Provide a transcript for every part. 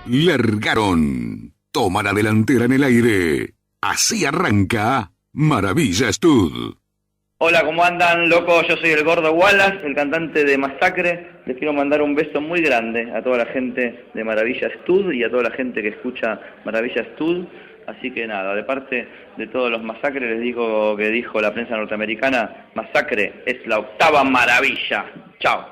Largaron. Toma la delantera en el aire. Así arranca Maravilla Stud. Hola, ¿cómo andan, locos? Yo soy el Gordo Wallace, el cantante de Masacre. Les quiero mandar un beso muy grande a toda la gente de Maravilla Stud y a toda la gente que escucha Maravilla Stud. Así que nada, de parte de todos los Masacres les digo que dijo la prensa norteamericana, Masacre es la octava maravilla. Chao.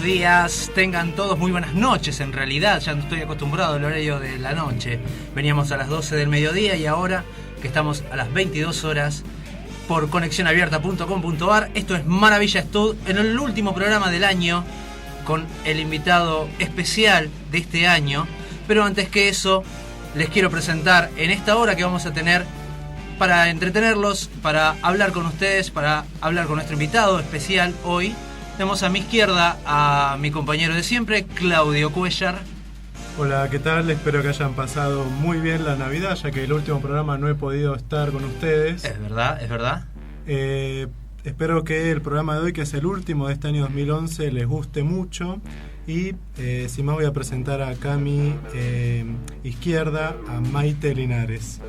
Días, tengan todos muy buenas noches. En realidad ya no estoy acostumbrado al horario de la noche. Veníamos a las 12 del mediodía y ahora que estamos a las 22 horas por conexionabierta.com.ar. Esto es Maravilla Stud, en el último programa del año con el invitado especial de este año. Pero antes que eso, les quiero presentar en esta hora que vamos a tener para entretenerlos, para hablar con ustedes, para hablar con nuestro invitado especial hoy. Tenemos a mi izquierda a mi compañero de siempre, Claudio Cuellar. Hola, ¿qué tal? Espero que hayan pasado muy bien la Navidad, ya que el último programa no he podido estar con ustedes. Es verdad, es verdad. Espero que el programa de hoy, que es el último de este año 2011, les guste mucho. Y sin más voy a presentar acá a mi izquierda a Maite Linares.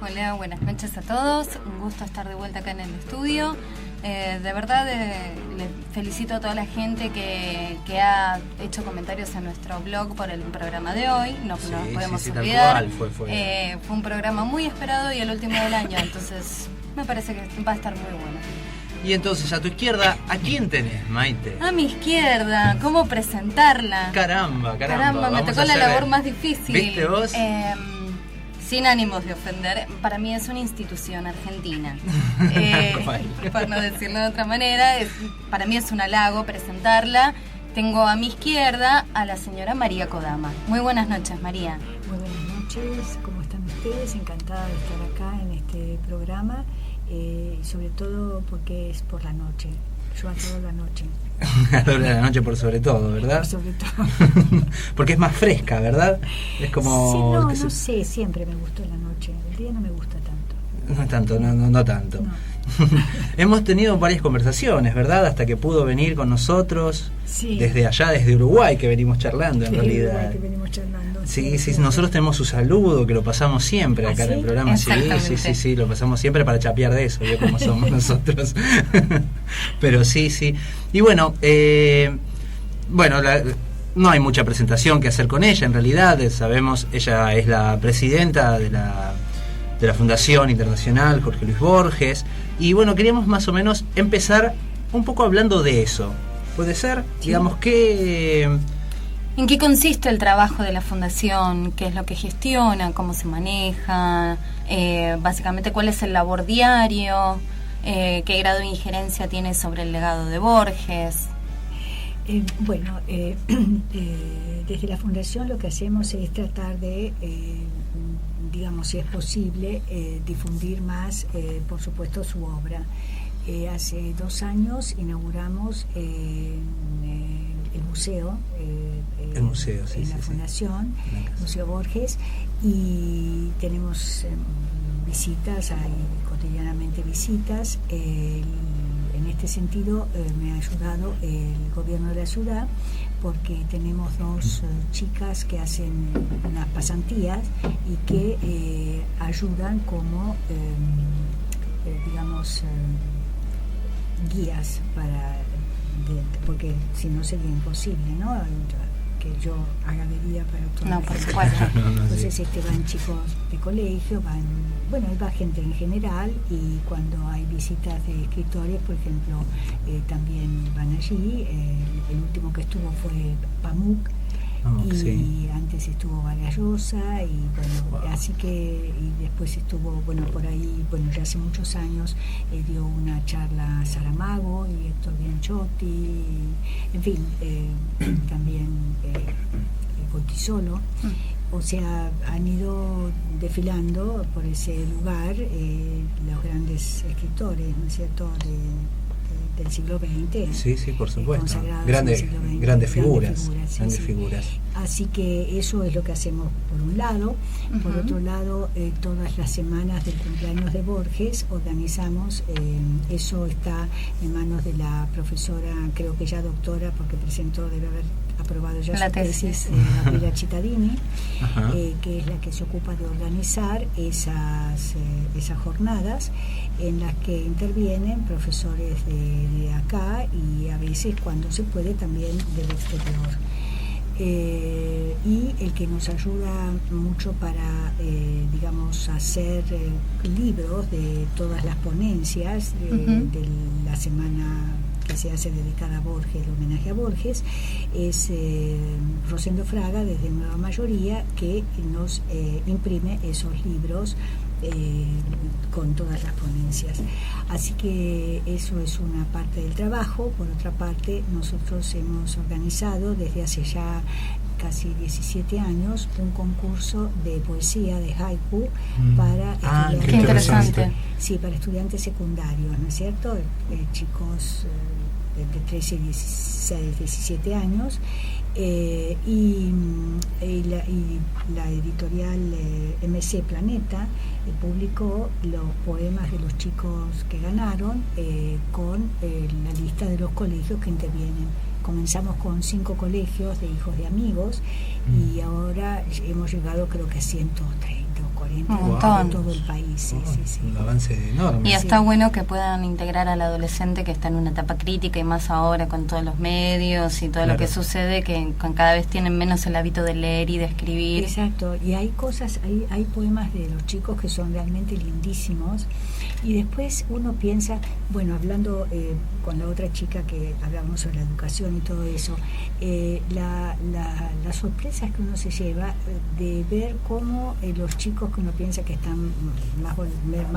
Hola, buenas noches a todos. Un gusto estar de vuelta acá en el estudio. De verdad, le felicito a toda la gente que ha hecho comentarios en nuestro blog por el programa de hoy. No nos podemos olvidar. Fue un programa muy esperado y el último del año, entonces me parece que va a estar muy bueno. Y entonces, a tu izquierda, ¿a quién tenés, Maite? A mi izquierda, ¿cómo presentarla? Caramba, me tocó la labor más difícil. ¿Viste vos? Sin ánimos de ofender, para mí es una institución argentina. Por no decirlo de otra manera, para mí es un halago presentarla. Tengo a mi izquierda a la señora María Kodama. Muy buenas noches, María. Muy buenas noches, ¿cómo están ustedes? Encantada de estar acá en este programa, y sobre todo porque es por la noche. Yo adoro la noche. Adoro la noche por sobre todo, ¿verdad? Por sobre todo. Porque es más fresca, ¿verdad? Es como... Sí, no sé, siempre me gustó la noche. El día no me gusta tanto. No tanto, no tanto. No. Hemos tenido varias conversaciones, ¿verdad? Hasta que pudo venir con nosotros. Sí. Desde allá, desde Uruguay, que venimos charlando en realidad. Uruguay, que venimos charlando. Sí, nosotros tenemos su saludo, que lo pasamos siempre acá en el programa. Sí, lo pasamos siempre para chapear de eso, yo como somos nosotros. Pero sí. Y bueno, no hay mucha presentación que hacer con ella, en realidad. Sabemos, ella es la presidenta de la Fundación Internacional Jorge Luis Borges. Y bueno, queríamos más o menos empezar un poco hablando de eso. ¿Puede ser? Sí. Digamos que... ¿En qué consiste el trabajo de la Fundación? ¿Qué es lo que gestiona? ¿Cómo se maneja? Básicamente, ¿cuál es el labor diario? ¿Qué grado de injerencia tiene sobre el legado de Borges? Desde la Fundación lo que hacemos es tratar de, digamos, si es posible, difundir más, por supuesto, su obra. Hace 2 años inauguramos el museo, en la Fundación, Museo Borges, y tenemos visitas, hay cotidianamente visitas. En este sentido me ha ayudado el gobierno de la ciudad, porque tenemos 2 chicas que hacen unas pasantías y que ayudan como, guías porque si no sería imposible, ¿no? Que yo haga de guía para toda no, la por gente. supuesto. Entonces van chicos de colegio, va gente en general, y cuando hay visitas de escritores, por ejemplo, también van allí. El último que estuvo fue Pamuk, y antes estuvo Vargas Llosa, y así que, y después estuvo, por ahí, ya hace muchos años dio una charla Saramago y Héctor Bianchotti, en fin, también Goitisolo. O sea, han ido desfilando por ese lugar los grandes escritores, ¿no es cierto?, del siglo XX. Sí, sí, por supuesto. Consagrados Grandes en el siglo XX, grandes figuras. sí, Grandes sí. figuras. Así que eso es lo que hacemos por un lado. Por otro lado, todas las semanas del cumpleaños de Borges organizamos, eso está en manos de la profesora, creo que ya doctora, porque presentó, debe haber aprobado ya La su tesis, Gabriela Cittadini, que es la que se ocupa de organizar esas jornadas en las que intervienen profesores de acá y a veces, cuando se puede, también del exterior. Y el que nos ayuda mucho para, digamos, hacer libros de todas las ponencias de la semana que se hace dedicada a Borges, el homenaje a Borges, es Rosendo Fraga, desde Nueva Mayoría, que nos imprime esos libros con todas las ponencias. Así que eso es una parte del trabajo. Por otra parte, nosotros hemos organizado desde hace ya casi 17 años un concurso de poesía, de haiku, para estudiantes. Qué interesante. Sí, para estudiantes secundarios, ¿no es cierto? Chicos de 13, 16, 17 años. Y la editorial MC Planeta publicó los poemas de los chicos que ganaron con la lista de los colegios que intervienen. Comenzamos con 5 colegios de hijos de amigos y ahora hemos llegado, creo que a 130 o 40 en todo el país. Sí. Un avance enorme. Y está bueno que puedan integrar al adolescente que está en una etapa crítica, y más ahora con todos los medios y todo lo que sucede, que cada vez tienen menos el hábito de leer y de escribir. Exacto, y hay cosas, hay poemas de los chicos que son realmente lindísimos. Y después uno piensa, bueno, hablando con la otra chica que hablábamos sobre la educación y todo eso, la sorpresa que uno se lleva de ver cómo los chicos que uno piensa que están más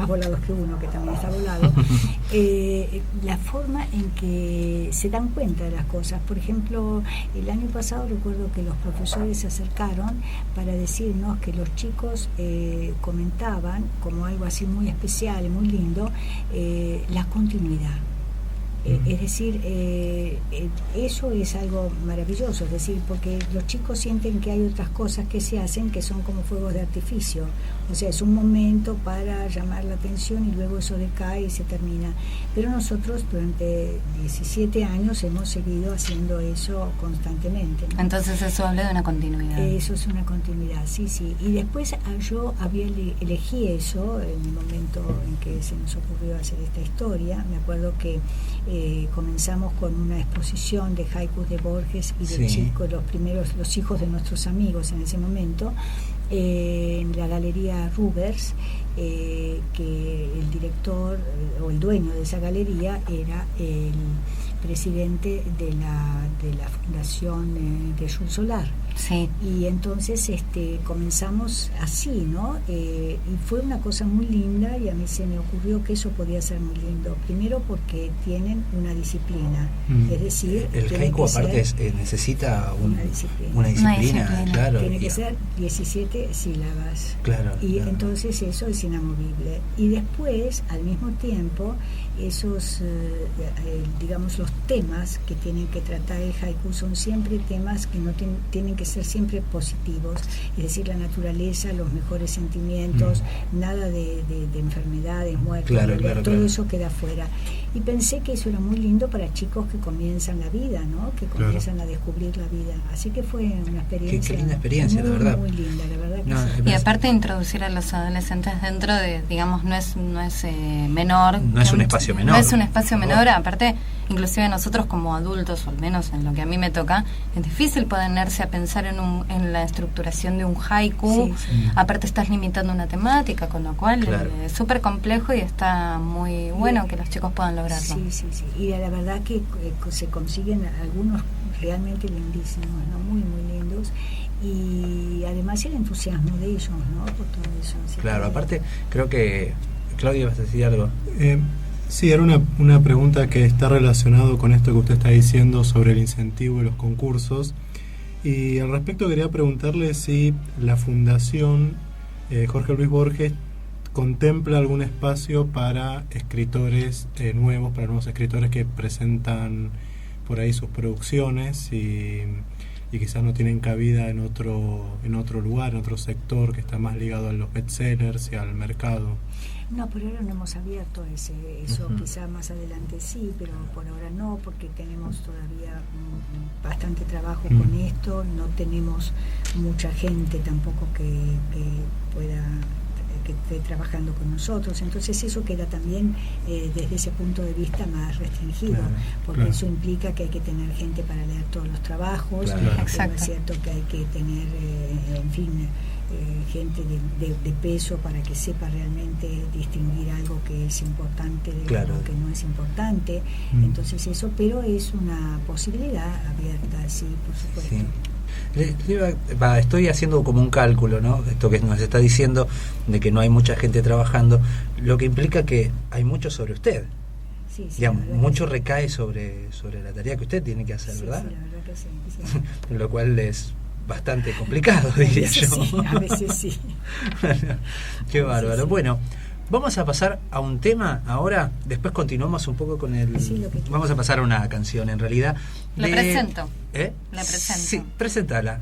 volados que uno, que también está volado, la forma en que se dan cuenta de las cosas. Por ejemplo, el año pasado recuerdo que los profesores se acercaron para decirnos que los chicos comentaban como algo así muy especial, muy lindo, la continuidad. Es decir, eso es algo maravilloso, es decir, porque los chicos sienten que hay otras cosas que se hacen que son como fuegos de artificio, o sea, es un momento para llamar la atención y luego eso decae y se termina. Pero nosotros durante 17 años hemos seguido haciendo eso constantemente, ¿no? Entonces eso habla de una continuidad. Eso es una continuidad, sí. Y después yo elegí eso en el momento en que se nos ocurrió hacer esta historia. Me acuerdo que comenzamos con una exposición de haikus de Borges y de chicos, los hijos de nuestros amigos en ese momento, en la galería Rubers, que el director o el dueño de esa galería era el presidente de la Fundación de Jules Solar. Sí. Y entonces comenzamos así, ¿no? Y fue una cosa muy linda, y a mí se me ocurrió que eso podía ser muy lindo. Primero porque tienen una disciplina, es decir, el haiku aparte necesita una disciplina, claro. Tiene que ser 17 sílabas. Claro. Y entonces eso es inamovible. Y después, al mismo tiempo, esos, digamos, los temas que tienen que tratar el haiku son siempre temas que no tienen que ser siempre positivos, es decir, la naturaleza, los mejores sentimientos, nada de enfermedades, muertes, todo eso queda fuera. Y pensé que eso era muy lindo para chicos que comienzan la vida, ¿no? Que comienzan a descubrir la vida. Así que fue una experiencia. Qué linda experiencia, muy, la verdad. Muy linda, la verdad que sí. Y aparte de introducir a los adolescentes dentro de, digamos, no es menor. No es un espacio menor. No es un espacio menor, aparte, inclusive nosotros como adultos, o al menos en lo que a mí me toca, es difícil ponerse a pensar en la estructuración de un haiku. Aparte estás limitando una temática, con lo cual es súper complejo y está muy bueno que los chicos puedan lograrlo. Sí. Y la verdad que se consiguen algunos realmente lindísimos, ¿no? Muy, muy lindos. Y además el entusiasmo de ellos, ¿no? Por todo eso. Claro, aparte creo que Claudia, ¿vas a decir algo? Sí, era una pregunta que está relacionado con esto que usted está diciendo sobre el incentivo y los concursos. Y al respecto quería preguntarle si la Fundación Jorge Luis Borges contempla algún espacio para escritores nuevos, para nuevos escritores que presentan por ahí sus producciones y quizás no tienen cabida en otro lugar, en otro sector que está más ligado a los bestsellers y al mercado. No, por ahora no hemos abierto eso, quizá más adelante sí, pero por ahora no, porque tenemos todavía bastante trabajo con esto, no tenemos mucha gente tampoco que pueda, que esté trabajando con nosotros, entonces eso queda también desde ese punto de vista más restringido, porque eso implica que hay que tener gente para leer todos los trabajos, Exacto. es cierto que hay que tener, en fin, gente de peso para que sepa realmente distinguir algo que es importante de algo que no es importante, entonces eso, pero es una posibilidad abierta, sí, por supuesto. Sí. Estoy haciendo como un cálculo, ¿no? Esto que nos está diciendo de que no hay mucha gente trabajando, lo que implica que hay mucho sobre usted. Sí, Digamos, mucho recae sobre la tarea que usted tiene que hacer, ¿verdad? Sí, la verdad que sí. Lo cual es bastante complicado, diría yo. Sí, a veces sí. Qué bárbaro. Sí. Bueno, vamos a pasar a un tema ahora, después continuamos un poco con el... Sí, vamos a pasar a una canción, en realidad. La presento. La presento. Sí, preséntala.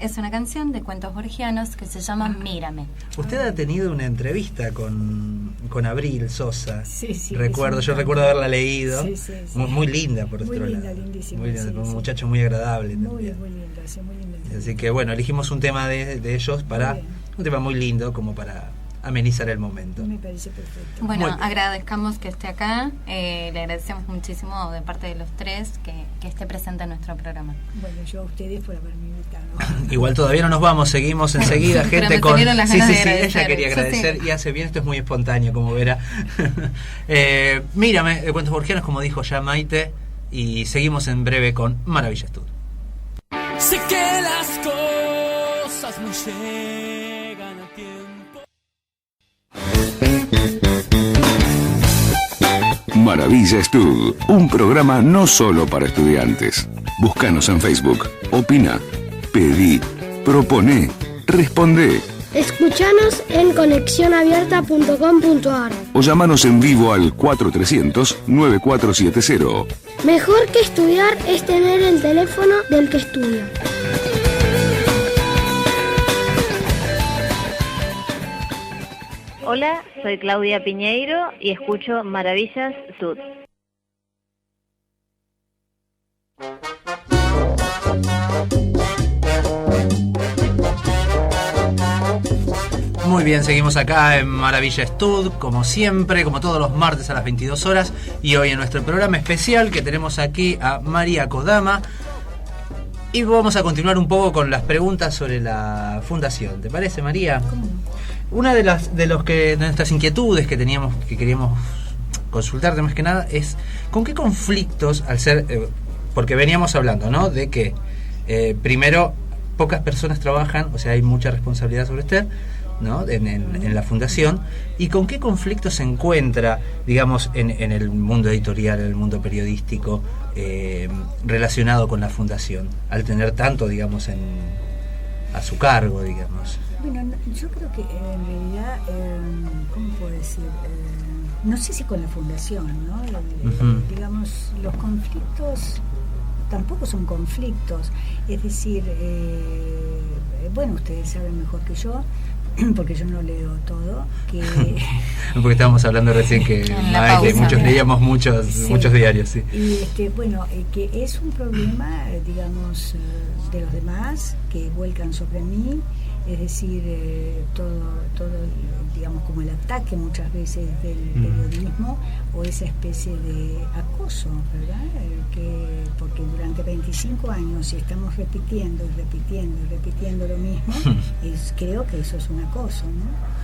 Es una canción de cuentos borgianos que se llama Mírame. Usted ha tenido una entrevista con Abril Sosa. Sí, sí. Yo recuerdo haberla leído. Sí, sí, sí. Muy linda, por otro lado. Lindísima. Muy linda, sí, un sí. muchacho muy agradable Muy también. linda, sí, muy linda. Así que bueno, elegimos un tema de ellos para un tema muy lindo como para amenizar el momento. Me parece perfecto. Bueno, agradezcamos que esté acá, le agradecemos muchísimo de parte de los tres que esté presente en nuestro programa. Bueno, yo a ustedes por haberme invitado. Igual todavía no nos vamos, seguimos enseguida, Pero gente me con... salieron las ganas de agradecer. Ella quería agradecer y hace bien, esto es muy espontáneo, como verá. Mírame, de Cuentos Borgianos, como dijo ya Maite, y seguimos en breve con Maravilla Studio. Sé que las cosas no llegan a tiempo. Maravilla Estudio, un programa no solo para estudiantes. Búscanos en Facebook, opina, pedí, proponé, respondé. Escuchanos en conexionabierta.com.ar O llamanos en vivo al 4300-9470. Mejor que estudiar es tener el teléfono del que estudia. Hola, soy Claudia Piñeiro y escucho Maravillas Sud. Muy bien, seguimos acá en Maravilla Stud, como siempre, como todos los martes a las 22 horas. Y hoy en nuestro programa especial que tenemos aquí a María Kodama. Y vamos a continuar un poco con las preguntas sobre la fundación. ¿Te parece, María? Una de nuestras inquietudes que queríamos consultarte más que nada es ¿con qué conflictos, al ser, porque veníamos hablando, ¿no? De que primero pocas personas trabajan, o sea, hay mucha responsabilidad sobre usted, ¿no? En la fundación, y con qué conflictos se encuentra, digamos, en el mundo editorial, en el mundo periodístico, relacionado con la fundación, al tener tanto, digamos, a su cargo, digamos. Bueno, yo creo que en realidad, ¿cómo puedo decir? No sé si con la fundación, ¿no? Digamos, los conflictos tampoco son conflictos, es decir, bueno, ustedes saben mejor que yo, porque yo no leo todo, que porque estábamos hablando recién que leíamos muchos diarios, sí. Y bueno, que es un problema, digamos, de los demás que vuelcan sobre mí, es decir, todo, digamos, como el ataque muchas veces del periodismo o esa especie de acoso, ¿verdad? Porque durante 25 años si estamos repitiendo lo mismo, creo que eso es un acoso, ¿no?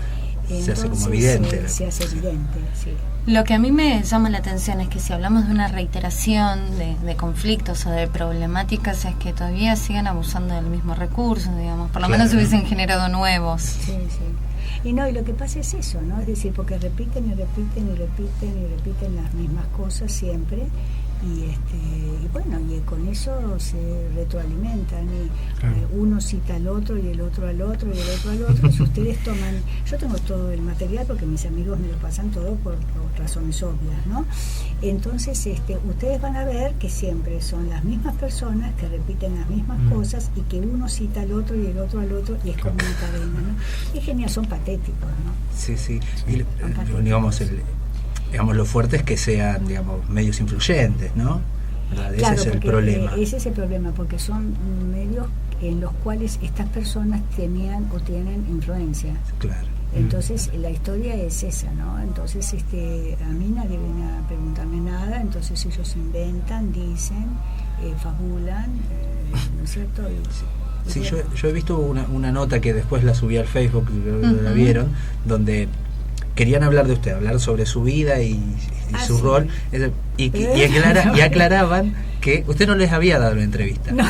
Entonces, se hace como evidente. Se hace evidente, sí. Lo que a mí me llama la atención es que si hablamos de una reiteración de conflictos o de problemáticas, es que todavía sigan abusando del mismo recurso, digamos, por lo menos hubiesen generado nuevos. Sí, sí. Y lo que pasa es eso, ¿no? Es decir, porque repiten las mismas cosas siempre, y bueno, y con eso se retroalimentan y uno cita al otro y el otro al otro y el otro al otro. Y si ustedes toman, yo tengo todo el material porque mis amigos me lo pasan todo por razones obvias, ¿no? Entonces ustedes van a ver que siempre son las mismas personas que repiten las mismas cosas y que uno cita al otro y el otro al otro y es como una cadena, ¿no? Es genial, son patéticos, ¿no? Sí. Y digamos, lo fuerte es que sean, digamos, medios influyentes, ¿no? ¿Verdad? Claro, ese es el problema. Ese es el problema, porque son medios en los cuales estas personas tenían o tienen influencia. Claro. Entonces la historia es esa, ¿no? Entonces a mí nadie viene a preguntarme nada, entonces ellos inventan, dicen, fabulan, ¿no es cierto? Sí, yo he visto una nota que después la subí al Facebook, la vieron, donde querían hablar de usted, hablar sobre su vida y su rol, y aclaraban que usted no les había dado la entrevista. No,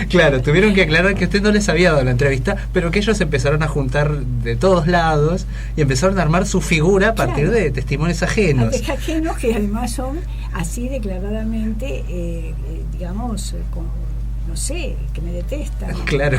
claro. Tuvieron que aclarar que usted no les había dado la entrevista, pero que ellos empezaron a juntar de todos lados y empezaron a armar su figura a partir de testimonios ajenos. Ajenos que además son así declaradamente, digamos, no sé, que me detestan. Claro.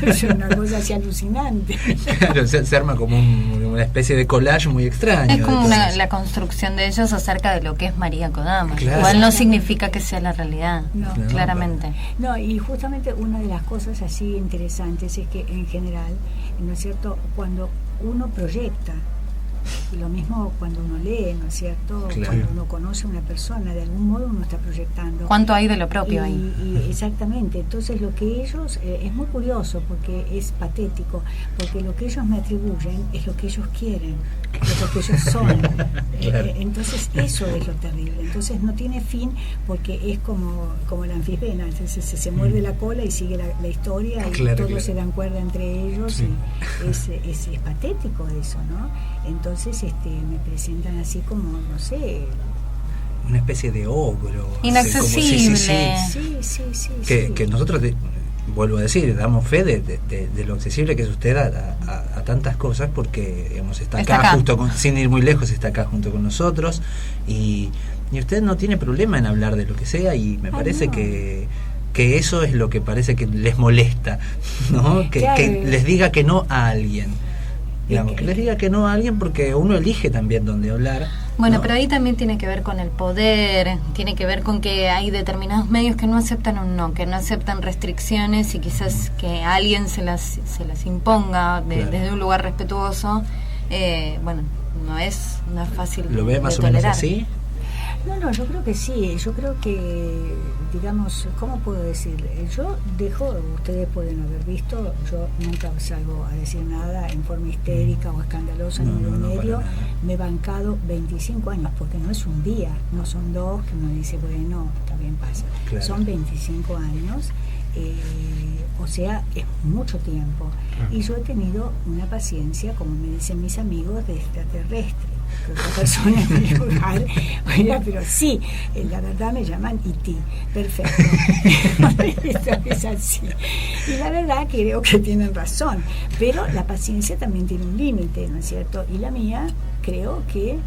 Es una cosa así alucinante. Claro, se arma como una especie de collage muy extraño. Es como la construcción de ellos acerca de lo que es María Kodama. Claro. Igual no significa que sea la realidad, claramente. No, y justamente una de las cosas así interesantes es que en general, ¿no es cierto?, cuando uno proyecta, lo mismo cuando uno lee, ¿no es cierto? Claro. Cuando uno conoce a una persona, de algún modo uno está proyectando. ¿Cuánto hay de lo propio ahí? Y exactamente, entonces lo que ellos, es muy curioso porque es patético, porque lo que ellos me atribuyen es lo que ellos quieren, lo que ellos son. Claro. Entonces eso es lo terrible, entonces no tiene fin porque es como la anfisbena, entonces se muerde la cola y sigue la historia y todos se dan cuerda entre ellos y es patético eso, ¿no? Entonces me presentan así como, no sé, una especie de ogro inaccesible. Que nosotros vuelvo a decir, damos fe de lo accesible que es usted a tantas cosas, porque digamos, está acá. Sin ir muy lejos, está acá junto con nosotros y usted no tiene problema en hablar de lo que sea y me parece que eso es lo que parece que les molesta, ¿no? Que les diga que no a alguien. Digamos, que les diga que no a alguien porque uno elige también dónde hablar. Bueno, pero ahí también tiene que ver con el poder, tiene que ver con que hay determinados medios que no aceptan un no, que no aceptan restricciones y quizás que alguien se las imponga desde un lugar respetuoso. Bueno, no es fácil. ¿Lo ve más o menos así? No, yo creo que sí, yo creo que, digamos, ¿cómo puedo decir? Yo ustedes pueden haber visto, yo nunca salgo a decir nada en forma histérica o escandalosa en ningún medio, me he bancado 25 años, porque no es un día, no son dos, que uno dice, bueno, también pasa, son 25 años, o sea, es mucho tiempo, y yo he tenido una paciencia, como me dicen mis amigos, de extraterrestre. Que otra persona en mi lugar, oiga, pero sí, la verdad me llaman E.T. Perfecto. Es así. Y la verdad creo que tienen razón, pero la paciencia también tiene un límite, ¿no es cierto? Y la mía creo que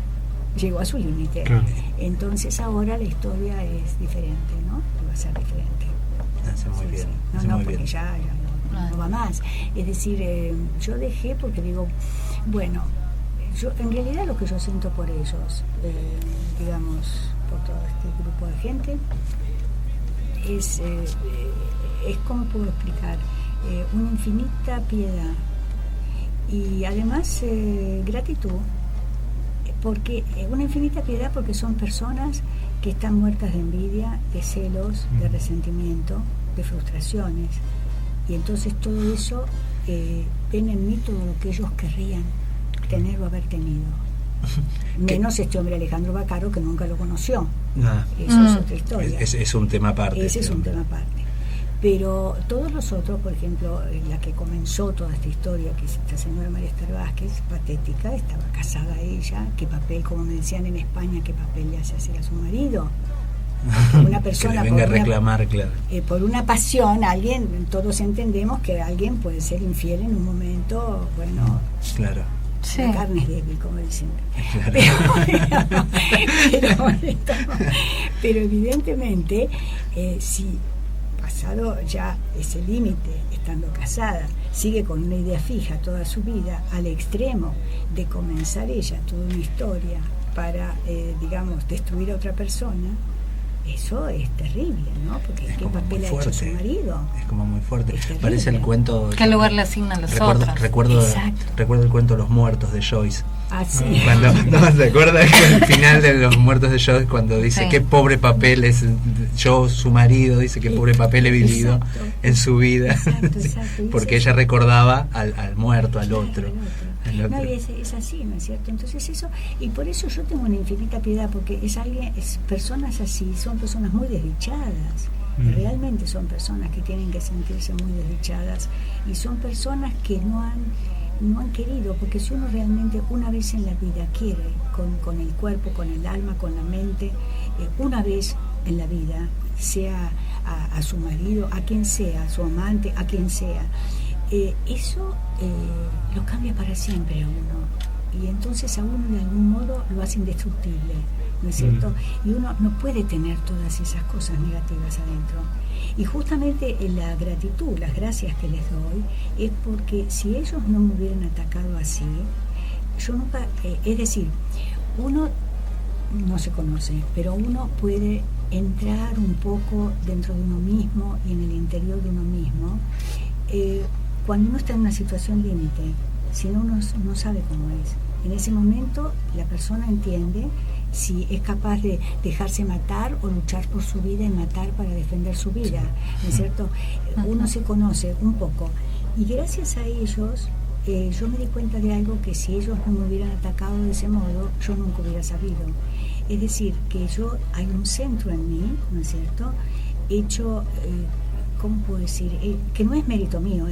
llegó a su límite. Entonces ahora la historia es diferente, ¿no? Va a ser diferente. Hace muy bien. No, porque ya no va más. Es decir, yo dejé porque digo, bueno, yo, en realidad lo que yo siento por ellos, digamos, por todo este grupo de gente, es ¿cómo puedo explicar? Una infinita piedad y además gratitud, porque una infinita piedad porque son personas que están muertas de envidia, de celos, de resentimiento, de frustraciones, y entonces todo eso ven en mí todo lo que ellos querrían tener o haber tenido, menos este hombre Alejandro Baccaro, que nunca lo conoció. Eso es otra historia, es un tema aparte. Ese es un tema aparte, pero todos los otros, por ejemplo, la que comenzó toda esta historia, que es esta señora María Esther Vázquez, patética, estaba casada ella, qué papel, como me decían en España, qué papel le hace hacer a su marido. Una persona que le venga a reclamar, por una pasión, alguien, todos entendemos que alguien puede ser infiel en un momento, bueno, claro. Sí. La carne es débil, como dicen. Claro. Pero evidentemente, si pasado ya ese límite, estando casada, sigue con una idea fija toda su vida, al extremo de comenzar ella toda una historia para, digamos, destruir a otra persona, eso es terrible, ¿no? Porque ¿qué papel ha hecho su marido? Es como muy fuerte. Parece el cuento... ¿Qué lugar le asignan los otros? Recuerdo el cuento Los Muertos de Joyce. Ah, sí. Cuando, ¿no se acuerda el final de Los Muertos de Joyce, cuando dice sí. qué pobre papel es yo, su marido, dice qué pobre papel he vivido en su vida? Exacto. Porque ella recordaba al muerto, al otro. No, y es así, ¿no es cierto? Entonces eso, y por eso yo tengo una infinita piedad, porque personas así, son personas muy desdichadas, realmente son personas que tienen que sentirse muy desdichadas, y son personas que no han querido, porque si uno realmente una vez en la vida quiere, con el cuerpo, con el alma, con la mente, una vez en la vida, sea a su marido, a quien sea, a su amante, a quien sea, eso lo cambia para siempre a uno, y entonces a uno de algún modo lo hace indestructible, ¿no es cierto? Y uno no puede tener todas esas cosas negativas adentro, y justamente la gratitud, las gracias que les doy, es porque si ellos no me hubieran atacado así, yo nunca, es decir, uno no se conoce, pero uno puede entrar un poco dentro de uno mismo y en el interior de uno mismo, cuando uno está en una situación límite, si no, uno no sabe cómo es. En ese momento la persona entiende si es capaz de dejarse matar o luchar por su vida y matar para defender su vida, ¿no es cierto? Uno se conoce un poco, y gracias a ellos yo me di cuenta de algo que si ellos no me hubieran atacado de ese modo, yo nunca hubiera sabido. Es decir, que hay un centro en mí, ¿no es cierto?, hecho... ¿cómo puedo decir? Que no es mérito mío,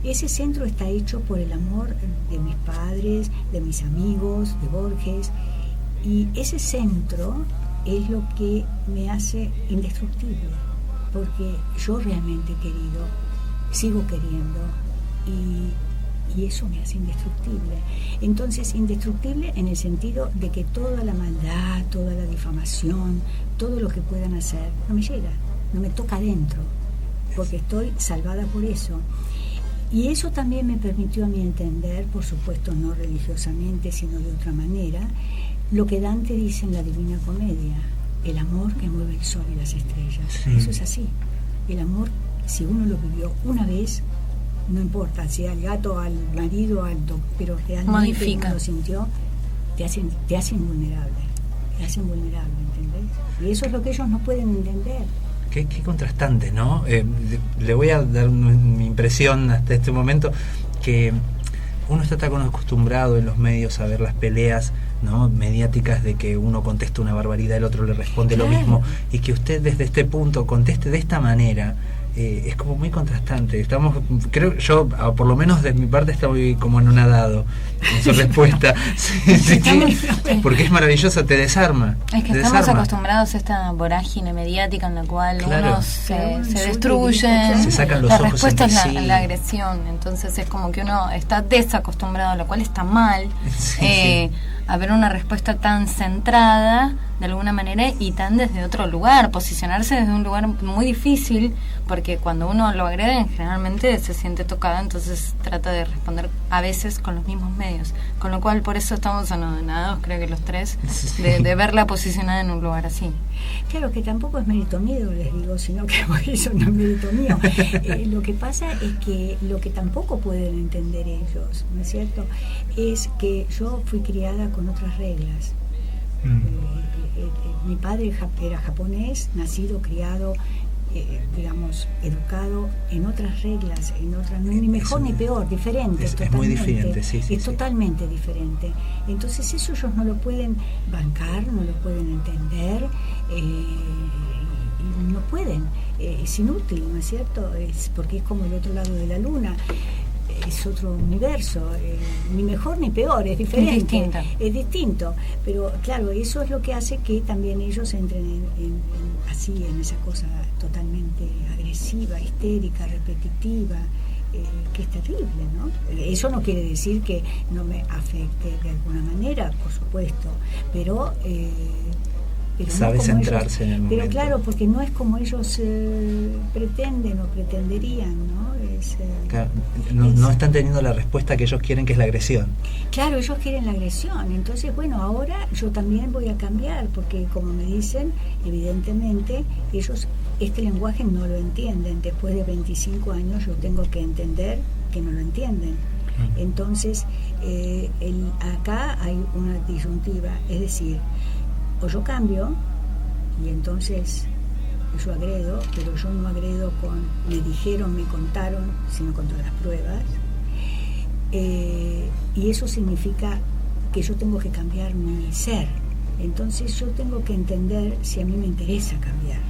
ese centro está hecho por el amor de mis padres, de mis amigos, de Borges, y ese centro es lo que me hace indestructible, porque yo realmente he querido, sigo queriendo, y eso me hace indestructible. Entonces, indestructible en el sentido de que toda la maldad, toda la difamación, todo lo que puedan hacer, no me llega, no me toca adentro, porque estoy salvada por eso. Y eso también me permitió a mí entender, por supuesto no religiosamente, sino de otra manera, lo que Dante dice en la Divina Comedia, el amor que mueve el sol y las estrellas. Sí. Eso es así. El amor, si uno lo vivió una vez, no importa si al gato, al marido, pero realmente uno lo sintió, te hacen invulnerable. Te hacen vulnerable, ¿entendés? Y eso es lo que ellos no pueden entender. Qué contrastante, ¿no? Le voy a dar mi impresión hasta este momento, que uno está tan acostumbrado en los medios a ver las peleas, ¿no?, mediáticas, de que uno contesta una barbaridad, el otro le responde lo mismo, y que usted desde este punto conteste de esta manera, es como muy contrastante. Creo yo, por lo menos de mi parte, estoy como anonadado en su respuesta. Sí, porque es maravilloso, te desarma. Es que estamos acostumbrados a esta vorágine mediática en la cual uno se destruye, se sacan los la ojos respuesta es la sí. agresión, entonces es como que uno está desacostumbrado, lo cual está mal, a ver una respuesta tan centrada de alguna manera y tan desde otro lugar, posicionarse desde un lugar muy difícil, porque cuando uno lo agrede generalmente se siente tocado, entonces trata de responder a veces con los mismos medios, con lo cual por eso estamos anodados, creo que los tres, de verla posicionada en un lugar así. Claro que tampoco es mérito mío, les digo, sino que eso no es mérito mío. Lo que pasa es que lo que tampoco pueden entender ellos, ¿no es cierto?, es que yo fui criada con otras reglas. Mi padre era japonés, nacido, criado, digamos, educado en otras reglas, ni mejor ni peor, diferente. Es muy diferente, sí. Totalmente diferente. Entonces eso ellos no lo pueden bancar, no lo pueden entender, y no pueden. Es inútil, ¿no es cierto? Porque es como el otro lado de la luna. Es otro universo, ni mejor ni peor, es diferente, es distinto, pero claro, eso es lo que hace que también ellos entren en esa cosa totalmente agresiva, histérica, repetitiva, que es terrible, ¿no? Eso no quiere decir que no me afecte de alguna manera, por supuesto, pero sabe no centrarse ellos, en el momento. pero claro, porque no es como ellos pretenden o pretenderían, ¿no? Claro, no están teniendo la respuesta que ellos quieren, que es la agresión. Claro, ellos quieren la agresión. Entonces, bueno, ahora yo también voy a cambiar, porque como me dicen, evidentemente ellos este lenguaje no lo entienden. Después de 25 años yo tengo que entender que no lo entienden. Entonces, acá hay una disyuntiva, es decir, o yo cambio y entonces yo agredo, pero yo no agredo con me dijeron, me contaron, sino con todas las pruebas, y eso significa que yo tengo que cambiar mi ser. Entonces yo tengo que entender si a mí me interesa cambiar.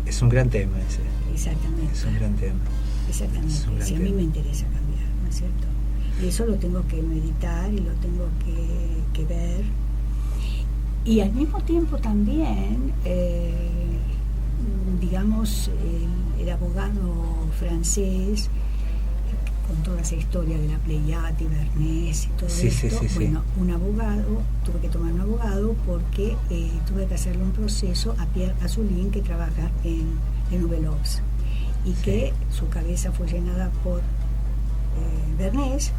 Es un gran tema ese. Exactamente. Es un gran tema. Exactamente, si a mí me interesa cambiar, ¿no es cierto? Y eso lo tengo que meditar y lo tengo que ver. Y al mismo tiempo también, digamos, el abogado francés, con toda esa historia de la Pléiade y Bernés y todo esto, bueno, un abogado, tuve que tomar un abogado porque tuve que hacerle un proceso a Pierre Azoulin, que trabaja en Nouvelle-Obs, y que su cabeza fue llenada por Bernés,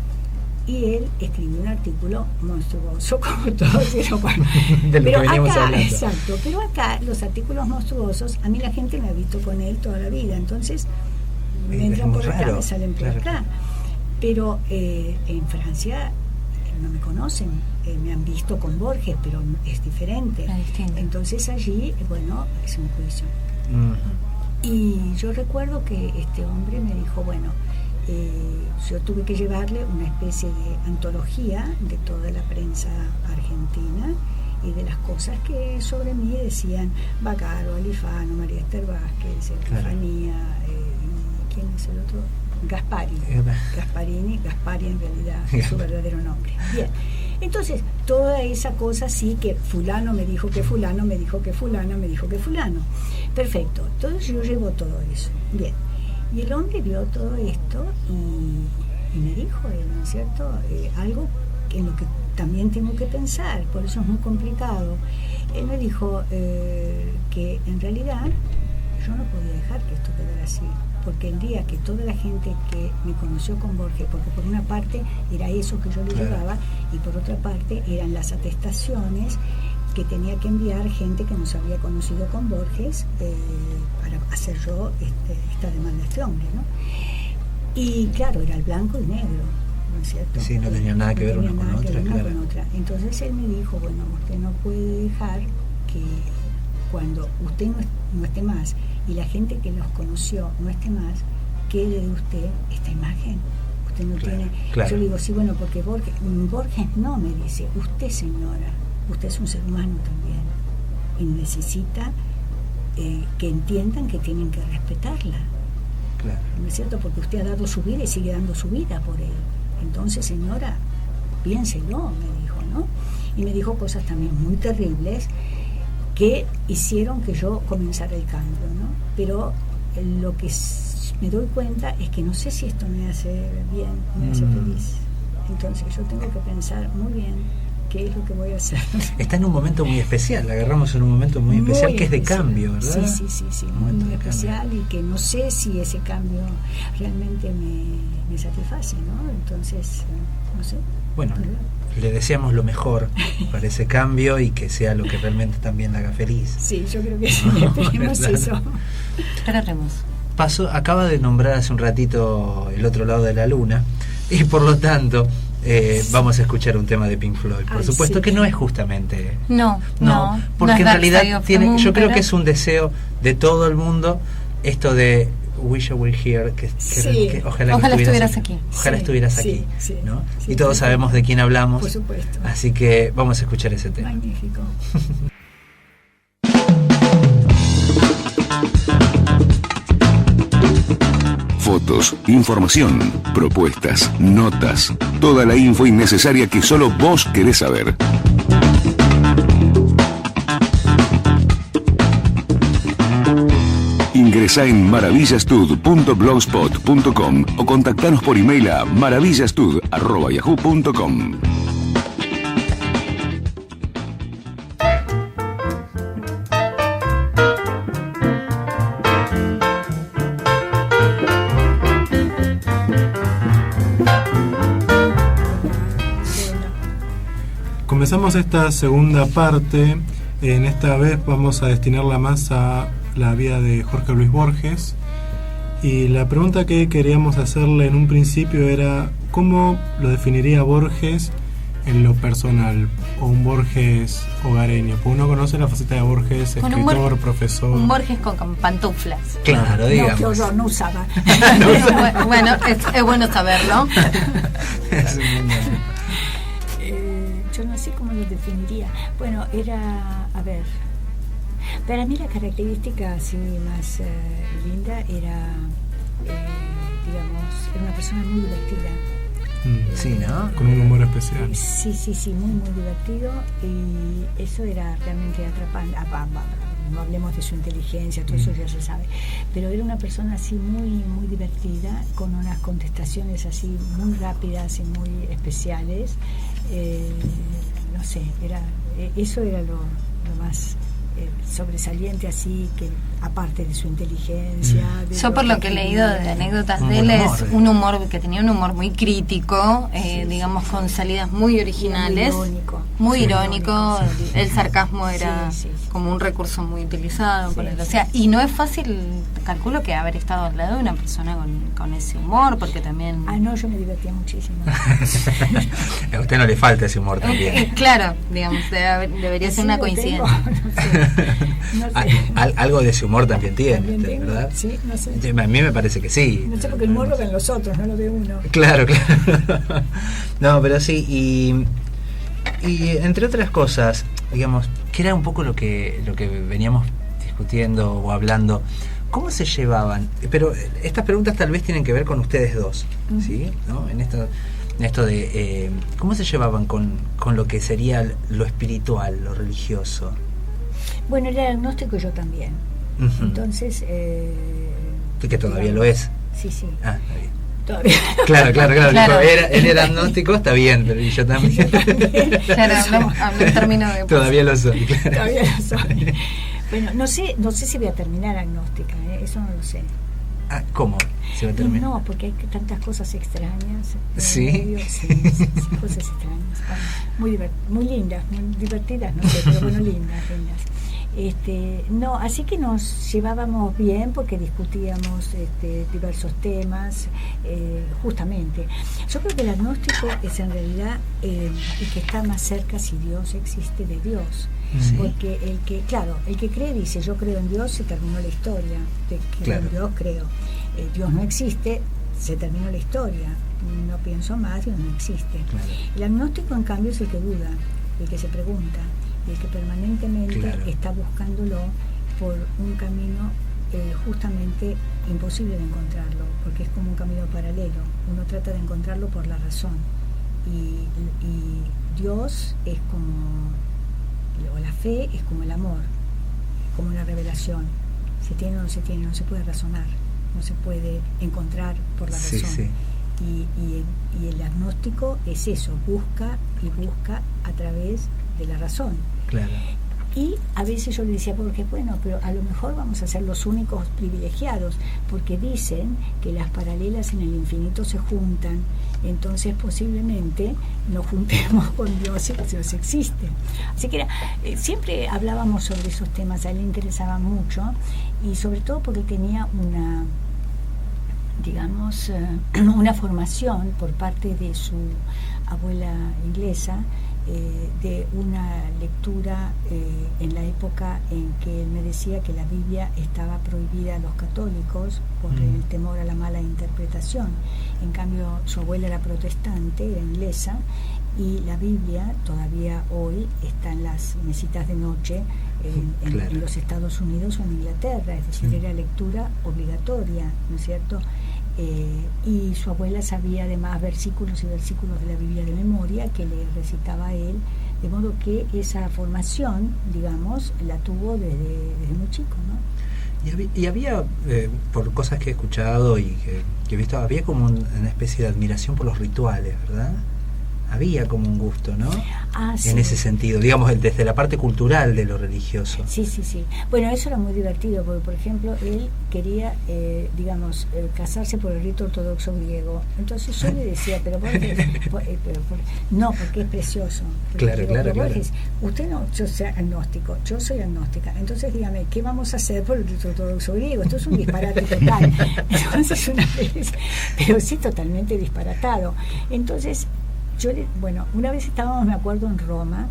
y él escribió un artículo monstruoso, como todos, pero acá, exacto, pero acá los artículos monstruosos, a mí la gente me ha visto con él toda la vida, entonces me entran por acá, me salen por acá, pero en Francia no me conocen, me han visto con Borges, pero es diferente, entonces allí, bueno, es un juicio. Y yo recuerdo que este hombre me dijo, bueno, yo tuve que llevarle una especie de antología de toda la prensa argentina y de las cosas que sobre mí decían Baccaro, Alifano, María Esther Vázquez, Estefanía, ¿quién es el otro? Gaspari en realidad es su verdadero nombre. Bien, entonces toda esa cosa, sí, que fulano me dijo que fulano me dijo que fulana me dijo que fulano, perfecto, entonces yo llevo todo eso, bien. Y el hombre vio todo esto y me dijo, ¿no es cierto?, algo en lo que también tengo que pensar, por eso es muy complicado. Él me dijo que en realidad yo no podía dejar que esto quedara así, porque el día que toda la gente que me conoció con Borges, porque por una parte era eso que yo le llevaba y por otra parte eran las atestaciones que tenía que enviar gente que nos había conocido con Borges para hacer yo esta demanda de este hombre, ¿no? Y claro, era el blanco y negro, ¿no es cierto? Sí, no tenía nada que ver una con otra, claro. Entonces él me dijo, bueno, usted no puede dejar que cuando usted no esté más y la gente que los conoció no esté más, quede de usted esta imagen. Usted no tiene... Yo le digo, sí, bueno, porque Borges no, me dice, usted, señora, usted es un ser humano también y necesita que entiendan que tienen que respetarla. Claro. ¿No es cierto? Porque usted ha dado su vida y sigue dando su vida por él. Entonces, señora, piénselo, me dijo, ¿no? Y me dijo cosas también muy terribles que hicieron que yo comenzara el cambio, ¿no? Pero lo que me doy cuenta es que no sé si esto me hace bien, me hace feliz. Entonces yo tengo que pensar muy bien qué es lo que voy a hacer. Está en un momento muy especial, la agarramos en un momento muy especial, que es de cambio, ¿verdad? Sí, muy especial, y que no sé si ese cambio realmente me satisface, ¿no? Entonces, no sé. Bueno, le deseamos lo mejor para ese cambio y que sea lo que realmente también la haga feliz. Sí, yo creo que sí, esperemos eso. Esperaremos. Acaba de nombrar hace un ratito El otro lado de la luna, y por lo tanto vamos a escuchar un tema de Pink Floyd, por supuesto, que no es justamente no, porque no en realidad tiene, yo creo que es un deseo de todo el mundo, esto de Wish I Were Here, que ojalá estuvieras aquí. Ojalá estuvieras aquí, ¿no? Y todos sabemos de quién hablamos, por supuesto. Así que vamos a escuchar ese tema. Magnífico. Fotos, información, propuestas, notas, toda la info innecesaria que solo vos querés saber. Ingresa en maravillastud.blogspot.com o contactanos por email a maravillastud@yahoo.com. Comenzamos esta segunda parte. En esta vez vamos a destinarla más a la vida de Jorge Luis Borges. Y la pregunta que queríamos hacerle en un principio era ¿cómo lo definiría Borges en lo personal? O un Borges hogareño. Porque uno conoce la faceta de Borges, escritor, profesor. Un Borges con pantuflas. Claro, digamos. No, qué horror, no usaba. Bueno, es bueno saberlo. Yo no sé cómo lo definiría. Bueno, a ver, para mí la característica así más linda era, digamos, era una persona muy divertida. Sí, ¿no? Con un humor especial. Sí, muy divertido, y eso era realmente atrapante. No hablemos de su inteligencia, todo eso ya se sabe, pero era una persona así muy divertida, con unas contestaciones así muy rápidas y muy especiales. No sé, eso era lo más sobresaliente, así, que aparte de su inteligencia. Yo, por lo que he leído de anécdotas de él, es un humor que tenía un humor muy crítico, digamos, con salidas muy originales, muy irónico. El sarcasmo era como un recurso muy utilizado por él. O sea, y no es fácil, calculo, que haber estado al lado de una persona con ese humor, porque también... no, yo me divertía muchísimo. A usted no le falta ese humor también. Claro, digamos, debería ser una coincidencia. No sé. Algo de ese humor también tiene, ¿verdad? Sí, no sé. A mí me parece que sí. No sé, porque el humor lo ven los otros, no lo ve uno. Claro. No, pero sí, y entre otras cosas, digamos, que era un poco lo que veníamos discutiendo o hablando. ¿Cómo se llevaban? Pero estas preguntas tal vez tienen que ver con ustedes dos, ¿sí? ¿No? En esto de ¿cómo se llevaban con lo que sería lo espiritual, lo religioso? Bueno, él era agnóstico y yo también. Entonces... que todavía lo es. Sí. Ah, está bien. Todavía. Claro. Él era agnóstico, está bien, pero yo también. Claro, hablamos en términos de... Todavía lo soy. Claro. Todavía lo soy. Bueno, no sé si voy a terminar agnóstica, eso no lo sé. ¿Cómo se va a terminar? No, porque hay tantas cosas extrañas. ¿Sí? Sí, cosas extrañas. Muy lindas, muy divertidas, no sé, pero bueno, lindas. No, así que nos llevábamos bien porque discutíamos diversos temas, justamente. Yo creo que el agnóstico es en realidad el que está más cerca, si Dios existe, de Dios. Sí. Porque el que cree dice yo creo en Dios, se terminó la historia. En Dios creo. Dios no existe, se terminó la historia. No pienso más, Dios no existe. Claro. El agnóstico, en cambio, es el que duda, el que se pregunta, el que permanentemente está buscándolo por un camino justamente imposible de encontrarlo, porque es como un camino paralelo. Uno trata de encontrarlo por la razón, y Dios es como, o la fe es como el amor, como una revelación. Se tiene o no se tiene, no se puede razonar, no se puede encontrar por la razón. Sí. Y el agnóstico es eso, busca a través de la razón. Claro. Y a veces yo le decía, porque bueno, pero a lo mejor vamos a ser los únicos privilegiados, porque dicen que las paralelas en el infinito se juntan, entonces posiblemente nos juntemos con Dios, y Dios existe. Así que siempre hablábamos sobre esos temas, a él le interesaba mucho, y sobre todo porque tenía una, digamos, una formación por parte de su abuela inglesa, de una lectura en la época en que él me decía que la Biblia estaba prohibida a los católicos por el temor a la mala interpretación. En cambio, su abuela era protestante, era inglesa, y la Biblia todavía hoy está en las mesitas de noche en los Estados Unidos o en Inglaterra, es decir, era lectura obligatoria, ¿no es cierto? Y su abuela sabía además versículos y versículos de la Biblia de memoria que le recitaba a él, de modo que esa formación, digamos, la tuvo desde muy chico, ¿no? Y había, por cosas que he escuchado y que he visto, había como una especie de admiración por los rituales, ¿verdad? Había como un gusto, ¿no? Sí. En ese sentido, digamos, desde la parte cultural de lo religioso. Sí. Bueno, eso era muy divertido, porque, por ejemplo, él quería, casarse por el rito ortodoxo griego. Entonces yo le decía, pero Borges, no, porque es precioso. Claro. Borges, usted no, yo soy agnóstico, yo soy agnóstica. Entonces dígame, ¿qué vamos a hacer por el rito ortodoxo griego? Esto es un disparate total. Entonces una vez, pero sí totalmente disparatado. Entonces, una vez estábamos, me acuerdo, en Roma,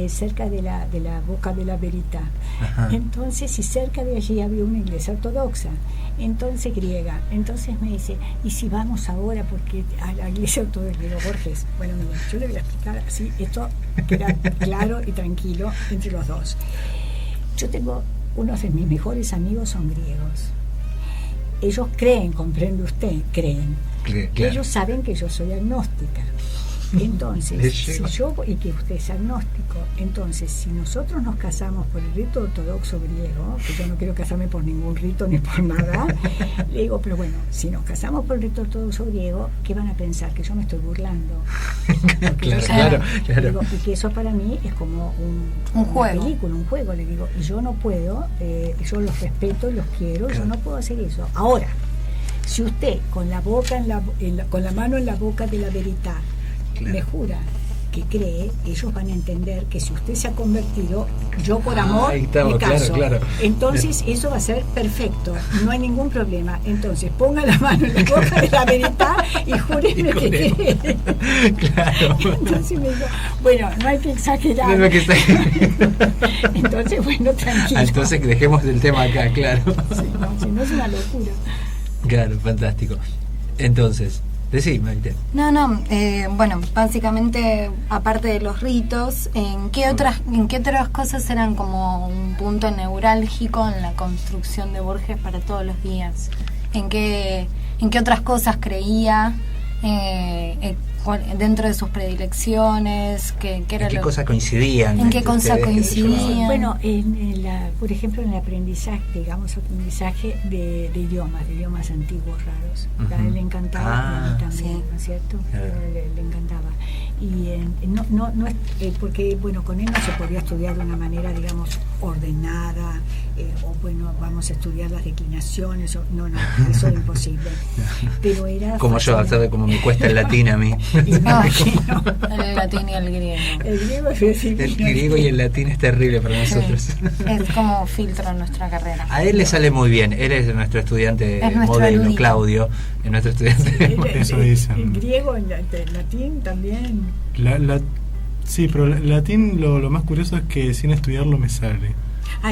cerca de la Boca de la Verità. Ajá. Entonces, y cerca de allí había una iglesia ortodoxa, entonces griega. Entonces me dice, ¿y si vamos ahora porque a la iglesia ortodoxa? Digo, Borges, bueno, mira, yo le voy a explicar así, esto queda claro y tranquilo entre los dos. Yo tengo, unos de mis mejores amigos son griegos. Ellos creen, comprende usted, creen. Claro. Ellos saben que yo soy agnóstica. Entonces, y que usted es agnóstico, entonces si nosotros nos casamos por el rito ortodoxo griego, que yo no quiero casarme por ningún rito ni por nada, le digo, pero bueno, si nos casamos por el rito ortodoxo griego, ¿qué van a pensar? Que yo me estoy burlando. Claro. Digo, y que eso para mí es como un juego, película, un juego, le digo, y yo no puedo, yo los respeto, los quiero, yo no puedo hacer eso. Ahora, si usted con la boca con la mano en la boca de la Verità me jura que cree, ellos van a entender que si usted se ha convertido, yo por amor me caso. Claro. Entonces eso va a ser perfecto, no hay ningún problema. Entonces ponga la mano en la boca de la Verità y júreme que cree. Claro. Entonces me dijo, bueno, no hay que exagerar. Entonces, bueno, tranquilo. Entonces dejemos el tema acá, claro. Si no es una locura. Claro, fantástico. Entonces, decí, Maite. No, bueno, básicamente, aparte de los ritos, ¿en qué otras cosas eran como un punto neurálgico en la construcción de Borges para todos los días? ¿En qué otras cosas creía? Dentro de sus predilecciones, ¿en qué cosas coincidían? ¿En qué cosas coincidían? Bueno, por ejemplo, en el aprendizaje de idiomas antiguos raros. Uh-huh. A él le encantaba, también, ¿no es cierto? Le encantaba. Y no es porque, bueno, con él no se podía estudiar de una manera, digamos, ordenada, o bueno, vamos a estudiar las declinaciones, no, eso es imposible. Pero era como yo, ¿sabes cómo me cuesta el latín a mí? El latín y el griego. El griego y el latín es terrible para nosotros. Sí. Es como filtro en nuestra carrera. A él le sale muy bien. Él es nuestro estudiante modelo, erudito. Claudio, es nuestro estudiante. Eso dicen. El griego, el latín también. Sí, pero el latín lo más curioso es que sin estudiarlo me sale.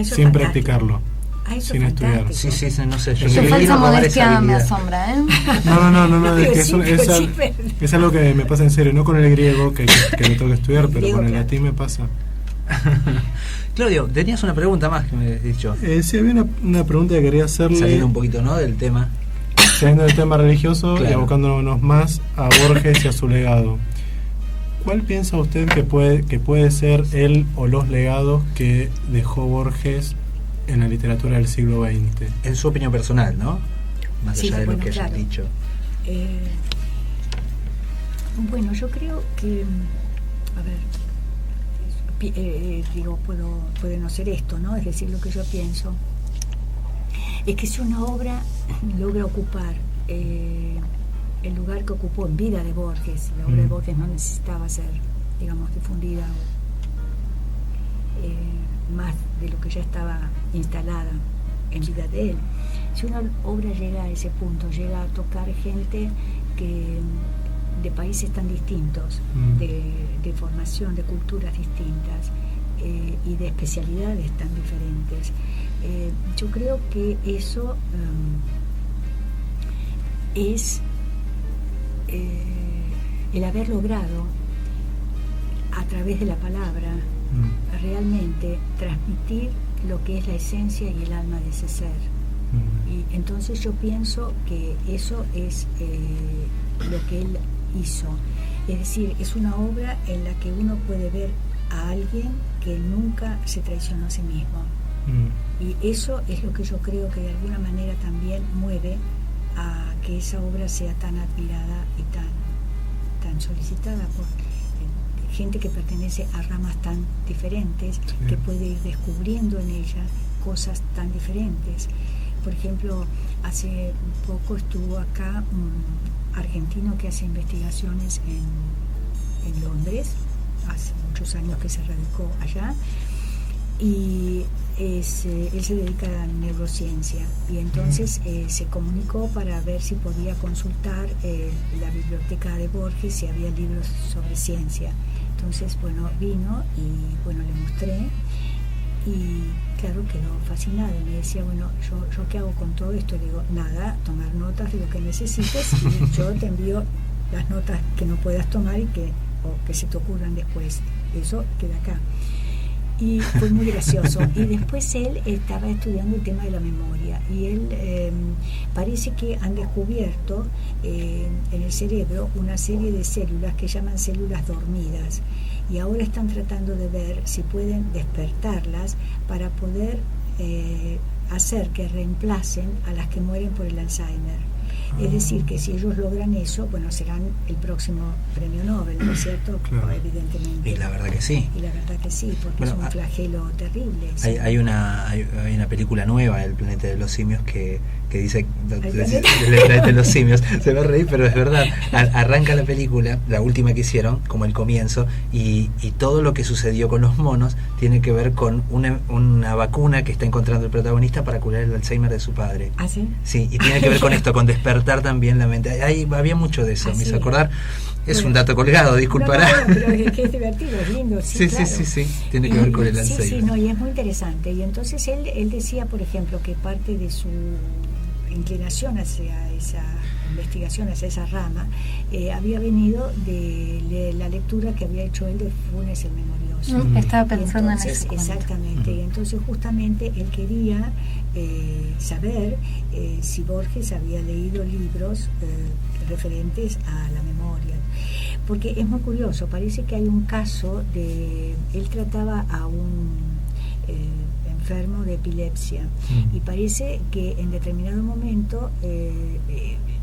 Sin practicarlo. Sin estudiar. Sí, no sé. Su falsa modestia me asombra, ¿eh? No, es que es algo que me pasa en serio, no con el griego, que lo tengo que estudiar, pero con el latín me pasa. Claudio, tenías una pregunta más que me habías dicho. Sí, había una pregunta que quería hacerle. Saliendo un poquito, ¿no?, del tema. Saliendo del tema religioso, claro, y abocándonos más a Borges y a su legado. ¿Cuál piensa usted que puede ser él o los legados que dejó Borges en la literatura del siglo XX? En su opinión personal, ¿no? Más allá de lo que hayas dicho. Bueno, yo creo que, puede no ser esto, ¿no? Es decir, lo que yo pienso es que si una obra logra ocupar el lugar que ocupó en vida de Borges, la obra de Borges no necesitaba ser, digamos, difundida más de lo que ya estaba instalada en vida de él. Si una obra llega a ese punto, llega a tocar gente de países tan distintos, de formación, de culturas distintas, y de especialidades tan diferentes, yo creo que eso es el haber logrado a través de la palabra realmente transmitir lo que es la esencia y el alma de ese ser. Y entonces yo pienso que eso es lo que él hizo. Es decir, es una obra en la que uno puede ver a alguien que nunca se traicionó a sí mismo. Y eso es lo que yo creo que de alguna manera también mueve a que esa obra sea tan admirada y tan solicitada por gente que pertenece a ramas tan diferentes, que puede ir descubriendo en ella cosas tan diferentes. Por ejemplo, hace poco estuvo acá un argentino que hace investigaciones en Londres, hace muchos años que se radicó allá, y él se dedica a la neurociencia, y entonces se comunicó para ver si podía consultar la biblioteca de Borges, si había libros sobre ciencia. Entonces, bueno, vino y bueno, le mostré, y claro, quedó fascinado. Me decía, bueno, ¿yo qué hago con todo esto? Le digo, nada, tomar notas de lo que necesites, y yo te envío las notas que no puedas tomar y que se te ocurran después. Eso queda acá. Y fue muy gracioso. Y después él estaba estudiando el tema de la memoria, y él parece que han descubierto en el cerebro una serie de células que llaman células dormidas, y ahora están tratando de ver si pueden despertarlas para poder hacer que reemplacen a las que mueren por el Alzheimer. Es decir, que si ellos logran eso, bueno, serán el próximo premio Nobel, ¿no es cierto? Claro. Evidentemente. Y la verdad que sí. Y la verdad que sí, porque bueno, es un flagelo terrible. Hay una película nueva, El planeta de los simios, que dice El planeta de los simios. Se va a reír, pero es verdad. Arranca la película, la última que hicieron, como el comienzo, y todo lo que sucedió con los monos tiene que ver con una vacuna que está encontrando el protagonista para curar el Alzheimer de su padre. ¿Ah, sí? Sí, y tiene que ver con esto, con despertar también la mente. Había mucho de eso, me hizo acordar. Es un dato colgado, disculpará. No, pero es que es divertido, es lindo. Sí, claro. sí. Tiene que ver con el Alzheimer. Sí, no, y es muy interesante. Y entonces él decía, por ejemplo, que parte de su inclinación hacia esa investigación, hacia esa rama, había venido de la lectura que había hecho él de Funes el Memorioso. Estaba pensando en eso. Exactamente. Y entonces justamente él quería saber si Borges había leído libros referentes a la memoria, porque es muy curioso. Parece que hay un caso él trataba a un enfermo de epilepsia, y parece que en determinado momento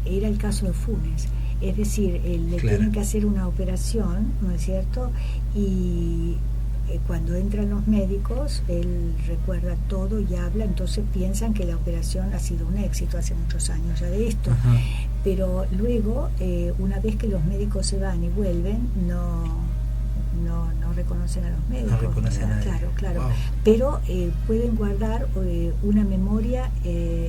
era el caso de Funes. Es decir, le tienen que hacer una operación, ¿no es cierto? Y cuando entran los médicos, él recuerda todo y habla, entonces piensan que la operación ha sido un éxito, hace muchos años ya de esto. Ajá. Pero luego, una vez que los médicos se van y vuelven, no reconocen a los médicos. No reconocen a nadie. Claro. Wow. Pero pueden guardar una memoria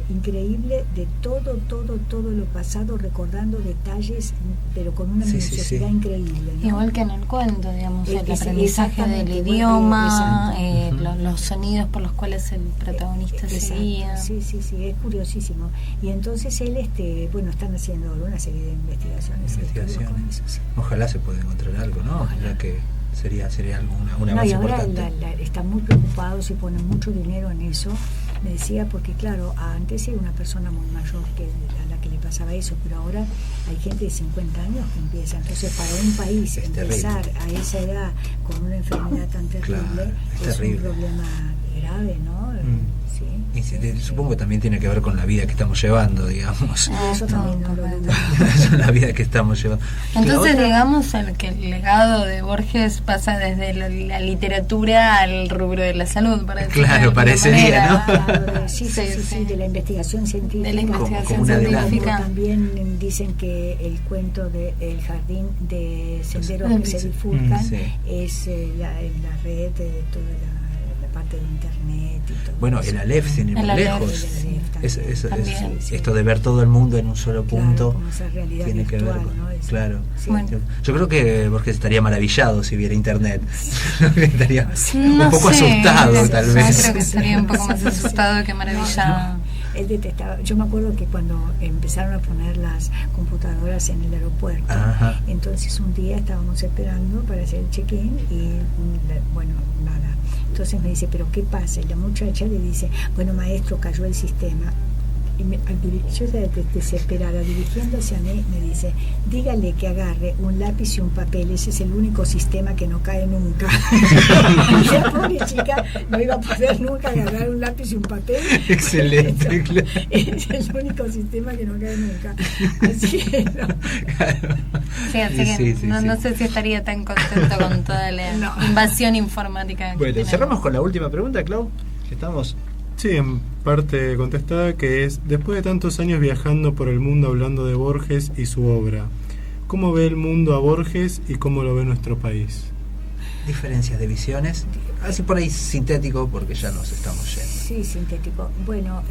increíble de todo lo pasado, recordando detalles, pero con una minuciosidad increíble, ¿no? Igual que en el cuento, digamos, el aprendizaje del idioma, los sonidos por los cuales el protagonista seguía. Sí, es curiosísimo. Y entonces él, están haciendo una serie de investigaciones. Ojalá se pueda encontrar algo, ¿no? Ojalá que sería algo, una base y ahora importante. Están muy preocupados y ponen mucho dinero en eso. Me decía, porque claro, antes era una persona muy mayor a la que le pasaba eso, pero ahora hay gente de 50 años que empieza. Entonces, para un país empezar a esa edad con una enfermedad tan terrible, es un problema grave, ¿no? Sí. Y supongo que también tiene que ver con la vida que estamos llevando, digamos. Eso también no lo dudo. La vida que estamos llevando. Entonces, digamos, que el legado de Borges pasa desde la literatura al rubro de la salud, para decirlo. Claro, parecería, ¿no? Sí, de la investigación científica. De la investigación científica. También dicen que el cuento de El jardín de senderos que se bifurcan es la red de toda la parte de internet y todo. Bueno, el Aleph, sin ir muy lejos. Esto de ver todo el mundo en un solo punto, como esa realidad tiene virtual, que ver con, ¿no? claro. Sí. Bueno. Yo creo que Borges estaría maravillado si viera internet. Estaría un poco asustado, tal vez. Yo creo que estaría un poco más asustado que maravillado. Él detestaba. Yo me acuerdo que cuando empezaron a poner las computadoras en el aeropuerto, entonces un día estábamos esperando para hacer el check-in y nada. Entonces me dice, ¿pero qué pasa? Y la muchacha le dice, bueno, maestro, cayó el sistema. Y yo desesperada, dirigiéndose a mí, me dice, dígale que agarre un lápiz y un papel, ese es el único sistema que no cae nunca. La pobre chica no iba a poder nunca agarrar un lápiz y un papel. Excelente, claro. Es el único sistema que no cae nunca. Así que no. Claro. Sí, así que no sé si estaría tan contento con toda la invasión informática. Bueno, cerramos con la última pregunta, Clau. Estamos... Sí, en parte contestada, que es, después de tantos años viajando por el mundo hablando de Borges y su obra, ¿cómo ve el mundo a Borges y cómo lo ve nuestro país? Diferencias de visiones, así por ahí sintético, porque ya nos estamos yendo. Sí, sintético. Bueno,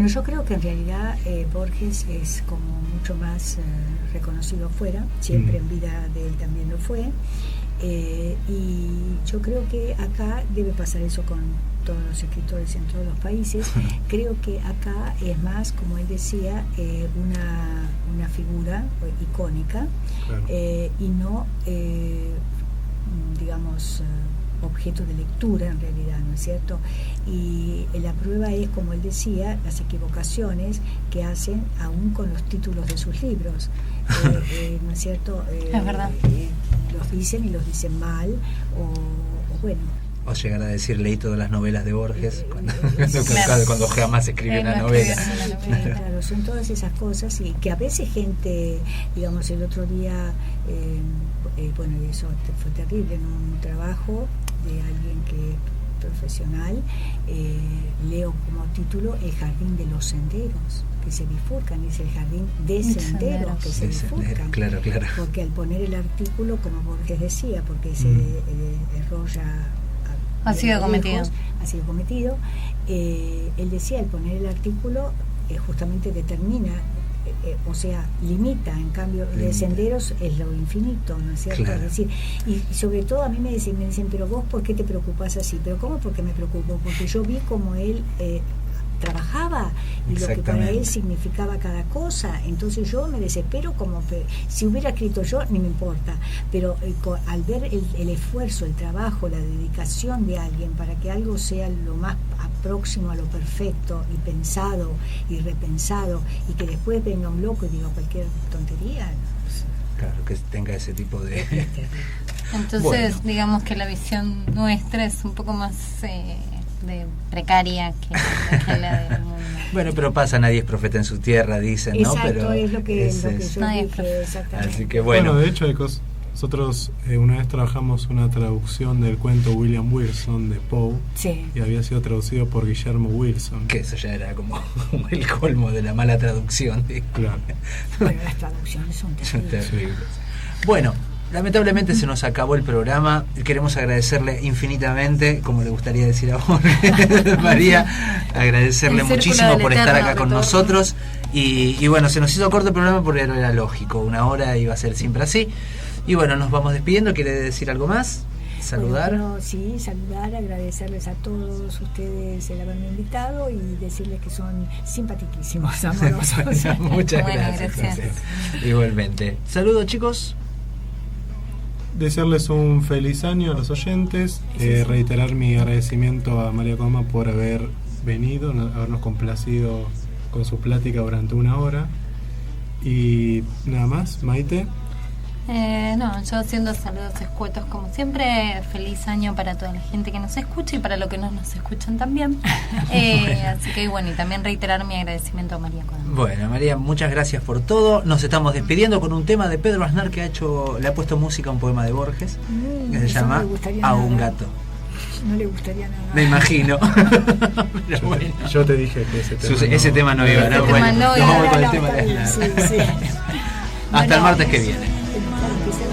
yo creo que en realidad Borges es como mucho más reconocido fuera, siempre en vida de él también lo fue, y yo creo que acá debe pasar eso con todos los escritores en todos los países. Creo que acá es más, como él decía, una figura icónica, claro. Y no, digamos, objeto de lectura en realidad, ¿no es cierto? Y la prueba es, como él decía, las equivocaciones que hacen aún con los títulos de sus libros, ¿no es cierto? Es verdad. Los dicen y los dicen mal, o bueno. O llegar a decir, leí todas las novelas de Borges, claro. cuando jamás escribe una novela. Claro, son todas esas cosas, y que a veces gente, digamos, el otro día, bueno, y eso fue terrible, en un trabajo de alguien que profesional, leo como título El jardín de los senderos, que se bifurcan, es el jardín de senderos que se bifurcan. Claro. Porque al poner el artículo, como Borges decía, porque ese error ya ha sido cometido, él decía, al poner el artículo justamente determina, o sea, limita. En cambio, el de senderos es lo infinito, ¿no es cierto? Claro. Es decir, y sobre todo a mí me dicen, pero vos, ¿por qué te preocupás así? Pero ¿cómo? ¿Por qué me preocupo? Porque yo vi como él trabajaba y lo que para él significaba cada cosa. Entonces yo me desespero, como si hubiera escrito yo, ni me importa, pero al ver el esfuerzo, el trabajo, la dedicación de alguien para que algo sea lo más próximo a lo perfecto, y pensado y repensado, y que después venga un loco y diga cualquier tontería. Claro, que tenga ese tipo de... Entonces, bueno, digamos que la visión nuestra es un poco más de precaria que la del mundo. Bueno, pero pasa, nadie es profeta en su tierra, dicen, ¿no? Exacto, pero es lo que yo nadie dije, exactamente. Así que bueno, de hecho hay cosas. Nosotros una vez trabajamos una traducción del cuento William Wilson de Poe, sí, y había sido traducido por Guillermo Wilson. Que eso ya era como el colmo de la mala traducción. Claro. Bueno, las traducciones son terribles. Bueno, lamentablemente se nos acabó el programa. Queremos agradecerle infinitamente, como le gustaría decir a Borges, María, agradecerle muchísimo por estar acá con nosotros. Y bueno, se nos hizo corto el programa porque era lógico, 1 hora iba a ser siempre así. Y bueno, nos vamos despidiendo. ¿Quiere decir algo más? ¿Saludar? Bueno, sí, saludar, agradecerles a todos ustedes el haberme invitado y decirles que son simpaticísimos, amorosos. Muchas gracias. Igualmente. Saludos, chicos. Desearles un feliz año a los oyentes, reiterar mi agradecimiento a María Coma por haber venido, habernos complacido con su plática durante 1 hora. Y nada más, Maite. Yo haciendo saludos escuetos como siempre. Feliz año para toda la gente que nos escucha y para los que no nos escuchan también. Así que bueno, y también reiterar mi agradecimiento a María Codam. Bueno, María, muchas gracias por todo. Nos estamos despidiendo con un tema de Pedro Aznar que le ha puesto música a un poema de Borges que se llama A un gato. No le gustaría nada. Me imagino. Pero bueno. Yo te dije que ese tema no iba, ¿no? Bueno, nos vamos con el tema de Aznar. Sí. Hasta el martes que viene. Que se